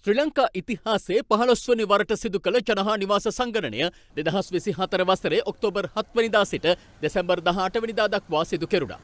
ශ්‍රී ලංකා ඉතිහාසයේ 15 වනි වරට සිදු කළ ජනහා නිවාස සංගණනය 2024 වසරේ ඔක්තෝබර් 7 වෙනිදා සිට දෙසැම්බර් 18 වෙනිදා දක්වා සිදු කෙරුණා.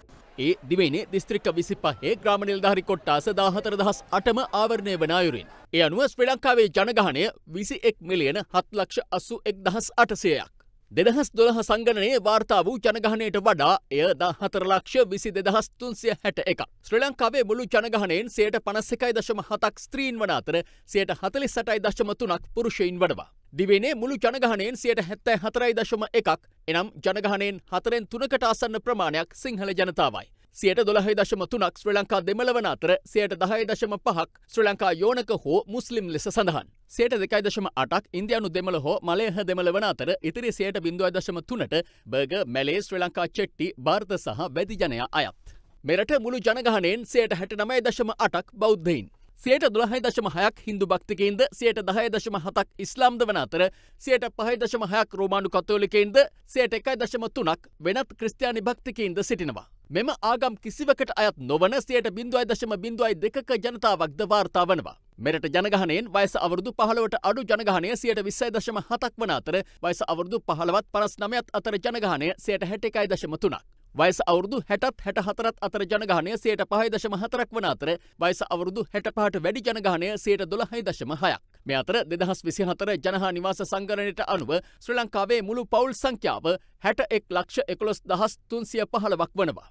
ඒ දිවයිනේ දිස්ත්‍රික්ක 25 ග්‍රාම නිලධාරී කොට්ටාස 14008ම ආවරණය වන අයුරින්. ඒ අනුව ශ්‍රී ලංකාවේ ජනගහනය 21,7,01,800ක්. 2012 සංගණනයේ වාර්තා වූ ජනගහනයට වඩා එය 14,22,361ක්. ශ්‍රී ලංකාවේ මුළු ජනගහනයෙන් 51.7ක් ස්ත්‍රීන් වන අතර 48.3ක් පුරුෂයින් වනවා. දිවයිනේ මුළු ජනගහනයෙන් 74.1ක් එනම් ජනගහනයෙන් 4/3කට ආසන්න ප්‍රමාණයක් සිංහල ජනතාවයි. 12.3ක් ශ්‍රී ලංකා දෙමළ වන අතර 10.5ක් ශ්‍රී ලංකා යෝනක හෝ මුස්ලිම් ලෙස සඳහන්. 2.8ක් ඉන්දියානු දෙමළ හෝ මලයහ දෙමළ වන අතර ඉතිරි 0.3ට බර්ගර්, මැලේ, ශ්‍රී ලංකා චෙට්ටි, ಭಾರತ සහ වැදි ජනයා අයත්. මෙරට මුළු ජනගහනයෙන් 69.8ක් බෞද්ධයින්. 12.6ක් හින්දු භක්තිකයින්ද 10.7ක් ඉස්ලාම්ද වන අතර 5.6ක් රෝමානු කතෝලිකයින්ද 1.3ක් වෙනත් ක්‍රිස්තියානි භක්තිකයින්ද සිටිනවා. මෙම ආගම් කිසිවකට අයත් නොවන 0.02ක ජනතාවක්ද වාර්තා වනවා. මෙරට ජනගහනයෙන් වයස අවුරුදු 15ට අඩු ජනගහනය 20.7ක් වන අතර වයස අවුරුදු 15ත් 59ත් අතර ජනගහනය 61.3ක්. වයස අවුරුදු 60ත් 64ත් අතර ජනගහනය 5.4ක් වන අතර වයස අවුරුදු 65ට වැඩි ජනගහනය 12.6ක්. මේ අතර 2024 ජනහා නිවාස සංගණනයට අනුව ශ්‍රී ලංකාවේ මුළු පවුල් සංඛ්‍යාව 61,11,315ක් වනවා.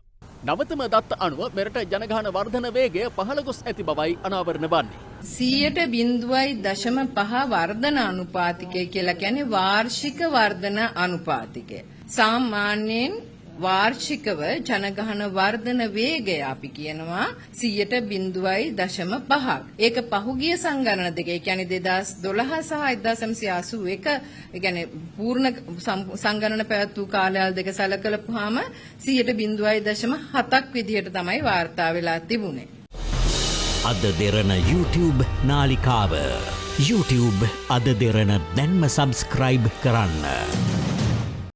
නවතම දත්ත අනුව මෙරට ජනගහන වර්ධන වේගය පහළ ගොස් ඇති බවයි අනාවරණ වන්නේ. 100.5 වර්ධන අනුපාතිකය කියලා කියන්නේ වාර්ෂික වර්ධන අනුපාතිකය. සාමාන්‍යයෙන් වාර්ෂිකව ජනගහන වර්ධන වේගය අපි කියනවා 100.5ක්. ඒක පහුගිය සංගණන දෙකේ කියන්නේ 2012 සහ 1981 ඒ කියන්නේ පූර්ණ සංගණන පැවැත්වූ කාලයල් දෙක සැලකලපුවාම 100.7ක් විදිහට තමයි වාර්තා වෙලා තිබුණේ. අද දෙරණ YouTube නාලිකාව YouTube අද දෙරණ දැන්ම සබස්ක්‍රයිබ් කරන්න.